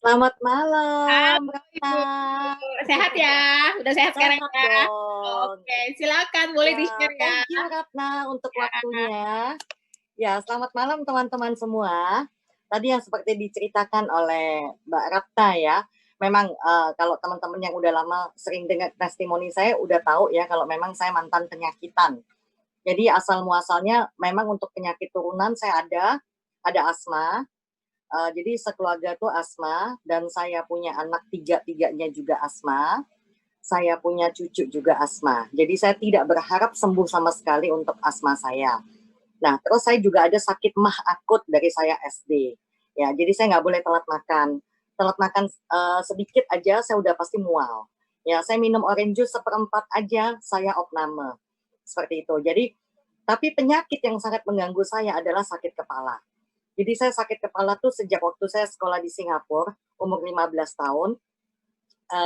Selamat Halo malam, Retno. Ibu, sehat ya? Udah sehat sekarang Sehat ya? dong. Oke, silakan boleh Ya, di-share ya. thank you Ratna untuk Ya, waktunya. Ya, selamat malam teman-teman semua. Tadi yang seperti diceritakan oleh Mbak Ratna ya, memang kalau teman-teman yang udah lama sering dengar testimoni saya udah tahu ya kalau memang saya mantan penyakitan. Jadi asal muasalnya memang untuk penyakit turunan saya ada asma. Jadi sekeluarga tuh asma dan saya punya anak tiga-tiganya juga asma. Saya punya cucu juga asma. Jadi saya tidak berharap sembuh sama sekali untuk asma saya. Nah, terus saya juga ada sakit mah akut dari saya SD. Ya, jadi saya nggak boleh telat makan. Telat makan sedikit aja saya udah pasti mual. Ya, saya minum orange juice seperempat aja saya opname. Seperti itu. Jadi, tapi penyakit yang sangat mengganggu saya adalah sakit kepala. Jadi saya sakit kepala tuh sejak waktu saya sekolah di Singapura, umur 15 tahun.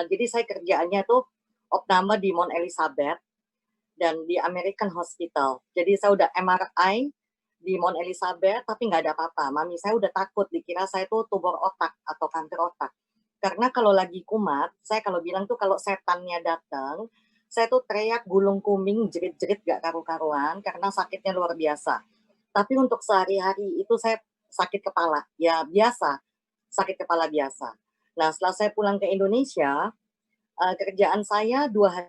Jadi saya kerjaannya tuh opname di Mount Elizabeth dan di American Hospital. Jadi saya udah MRI di Mount Elizabeth tapi nggak ada apa-apa. Mami saya udah takut dikira saya tuh tumor otak atau kanker otak. Karena kalau lagi kumat, saya kalau bilang tuh kalau setannya datang, saya tuh teriak gulung kuming, jerit-jerit gak karu-karuan karena sakitnya luar biasa. Tapi untuk sehari-hari itu saya sakit kepala, ya biasa, sakit kepala biasa. Nah, setelah saya pulang ke Indonesia, kerjaan saya 2 hari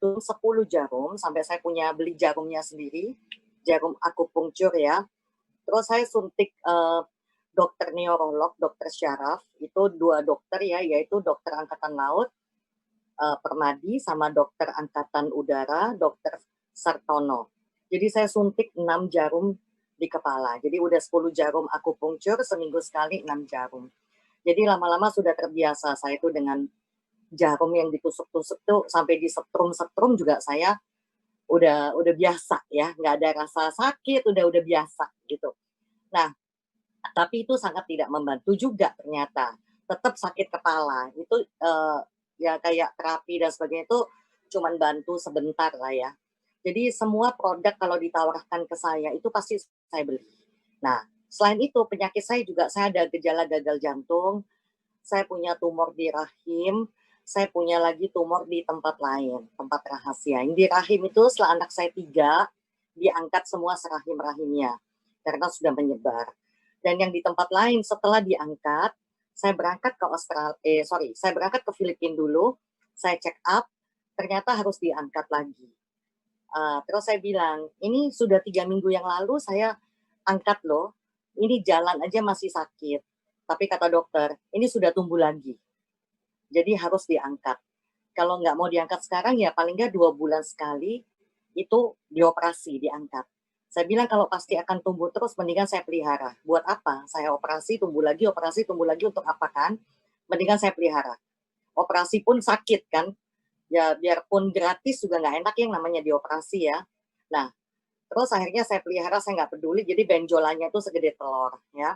10 jarum, sampai saya punya beli jarumnya sendiri, jarum akupunktur ya. Terus saya suntik dokter neurolog, dokter syaraf, itu 2 dokter ya, yaitu dokter angkatan laut, Permadi, sama dokter angkatan udara, dokter Sartono. Jadi saya suntik 6 jarum di kepala. Jadi udah 10 jarum akupunktur, seminggu sekali 6 jarum. Jadi lama-lama sudah terbiasa saya itu dengan jarum yang ditusuk-tusuk tuh sampai disetrum-setrum juga saya udah biasa ya, nggak ada rasa sakit, udah biasa gitu. Nah, tapi itu sangat tidak membantu juga ternyata. Tetap sakit kepala. Itu ya kayak terapi dan sebagainya itu cuman bantu sebentar lah ya. Jadi semua produk kalau ditawarkan ke saya itu pasti saya beli. Nah, selain itu penyakit saya juga saya ada gejala gagal jantung, saya punya tumor di rahim, saya punya lagi tumor di tempat lain, tempat rahasia. Yang di rahim itu setelah anak saya 3, diangkat semua serahim-rahimnya karena sudah menyebar. Dan yang di tempat lain setelah diangkat, saya berangkat ke saya berangkat ke Filipina dulu, saya check up, ternyata harus diangkat lagi. Terus saya bilang, ini sudah 3 minggu yang lalu saya angkat loh, ini jalan aja masih sakit. Tapi kata dokter, ini sudah tumbuh lagi. Jadi harus diangkat. Kalau nggak mau diangkat sekarang ya paling nggak 2 bulan sekali itu dioperasi, diangkat. Saya bilang kalau pasti akan tumbuh terus, mendingan saya pelihara. Buat apa? Saya operasi, tumbuh lagi untuk apa kan? Mendingan saya pelihara. Operasi pun sakit kan? Ya biarpun gratis juga nggak enak yang namanya dioperasi ya. Nah, terus akhirnya saya pelihara, saya nggak peduli, jadi benjolannya itu segede telur ya.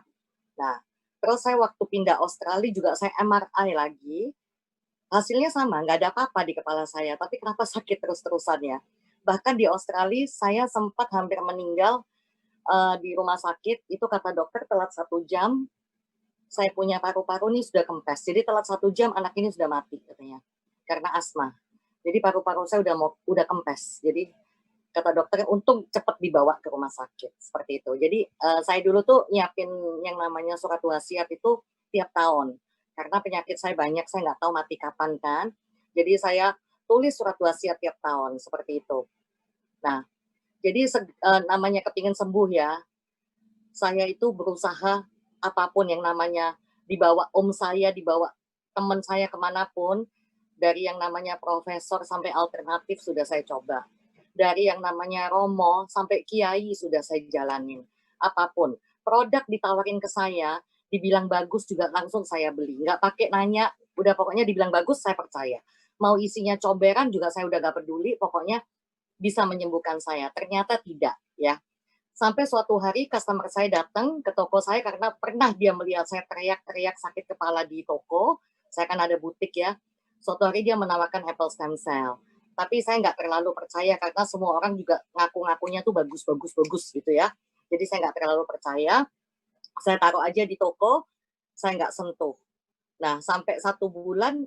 Nah, terus saya waktu pindah Australia juga saya MRI lagi, hasilnya sama, nggak ada apa-apa di kepala saya, tapi kenapa sakit terus-terusan ya. Bahkan di Australia saya sempat hampir meninggal di rumah sakit, itu kata dokter telat 1 jam, saya punya paru-paru ini sudah kempes, jadi telat 1 jam anak ini sudah mati katanya, karena asma. Jadi paru-paru saya udah kempes, jadi kata dokter untung cepat dibawa ke rumah sakit seperti itu. Jadi saya dulu tuh nyiapin yang namanya surat wasiat itu tiap tahun karena penyakit saya banyak, saya nggak tahu mati kapan kan. Jadi saya tulis surat wasiat tiap tahun seperti itu. Nah, jadi namanya kepingin sembuh ya, saya itu berusaha apapun yang namanya dibawa om saya, dibawa teman saya kemanapun, dari yang namanya profesor sampai alternatif sudah saya coba. Dari yang namanya Romo sampai Kiai sudah saya jalanin. Apapun. Produk ditawarin ke saya, dibilang bagus juga langsung saya beli. Nggak pakai nanya, udah pokoknya dibilang bagus saya percaya. Mau isinya coberan juga saya udah gak peduli, pokoknya bisa menyembuhkan saya. Ternyata tidak ya. Sampai suatu hari customer saya datang ke toko saya karena pernah dia melihat saya teriak-teriak sakit kepala di toko. Saya kan ada butik ya. Suatu hari dia menawarkan apple stem cell. Tapi saya nggak terlalu percaya karena semua orang juga ngaku-ngakunya tuh bagus-bagus-bagus gitu ya. Jadi saya nggak terlalu percaya. Saya taruh aja di toko. saya nggak sentuh. Nah, sampai 1 bulan,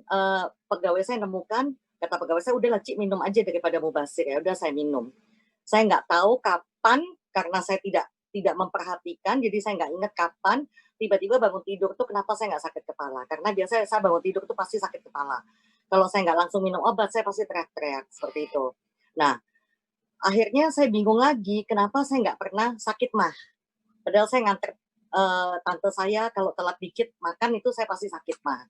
pegawai saya nemukan, kata pegawai saya, "Udahlah Ci, minum aja daripada mubazir." Ya udah saya minum. Saya nggak tahu kapan, karena saya tidak memperhatikan, jadi saya nggak ingat kapan, tiba-tiba bangun tidur tuh kenapa saya nggak sakit kepala. Karena biasanya saya bangun tidur tuh pasti sakit kepala. Kalau saya nggak langsung minum obat, saya pasti teriak-teriak, seperti itu. Nah, akhirnya saya bingung lagi, kenapa saya nggak pernah sakit mah. Padahal saya nganter tante saya kalau telat dikit makan itu saya pasti sakit mah.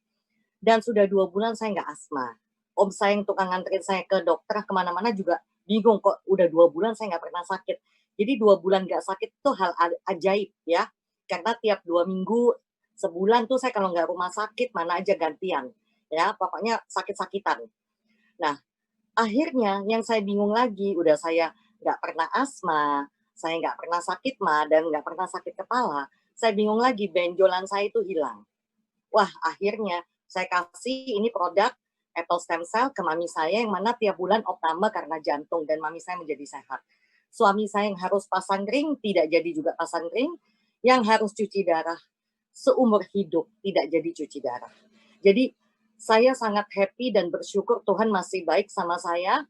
Dan sudah 2 bulan saya nggak asma. Om saya yang tukang nganterin saya ke dokter kemana-mana juga bingung kok udah 2 bulan saya nggak pernah sakit. Jadi 2 bulan nggak sakit itu hal ajaib ya. Karena tiap 2 minggu, sebulan tuh saya kalau nggak rumah sakit mana aja gantian. Ya pokoknya sakit-sakitan. Nah akhirnya yang saya bingung lagi, udah saya nggak pernah asma, saya nggak pernah sakit mah, dan nggak pernah sakit kepala, saya bingung lagi benjolan saya itu hilang. Wah, akhirnya saya kasih ini produk Apple Stem Cell ke mami saya yang mana tiap bulan opname karena jantung dan mami saya menjadi sehat. Suami saya yang harus pasang ring tidak jadi juga pasang ring, yang harus cuci darah seumur hidup tidak jadi cuci darah. Jadi saya sangat happy dan bersyukur Tuhan masih baik sama saya,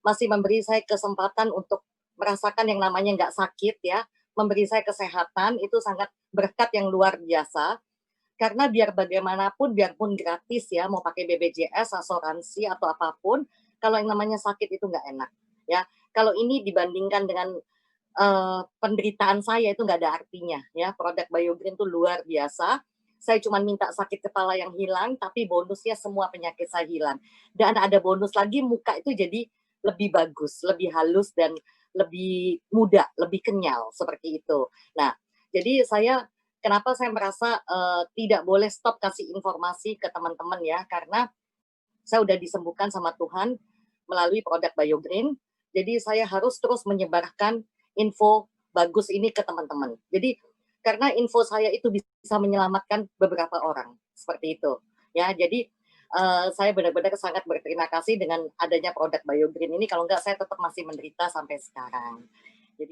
masih memberi saya kesempatan untuk merasakan yang namanya nggak sakit ya, memberi saya kesehatan itu sangat berkat yang luar biasa. Karena biar bagaimanapun, biarpun gratis ya, mau pakai BPJS, asuransi atau apapun, kalau yang namanya sakit itu nggak enak ya. Kalau ini dibandingkan dengan penderitaan saya itu nggak ada artinya ya. Produk BioGreen itu luar biasa. Saya cuma minta sakit kepala yang hilang, tapi bonusnya semua penyakit saya hilang. Dan ada bonus lagi, muka itu jadi lebih bagus, lebih halus dan lebih muda, lebih kenyal seperti itu. Nah, jadi kenapa saya merasa tidak boleh stop kasih informasi ke teman-teman ya, karena saya udah disembuhkan sama Tuhan melalui produk BioGreen. Jadi saya harus terus menyebarkan info bagus ini ke teman-teman. Jadi karena info saya itu bisa menyelamatkan beberapa orang seperti itu. Ya, jadi saya benar-benar sangat berterima kasih dengan adanya produk BioGreen ini. Kalau enggak saya tetap masih menderita sampai sekarang. Jadi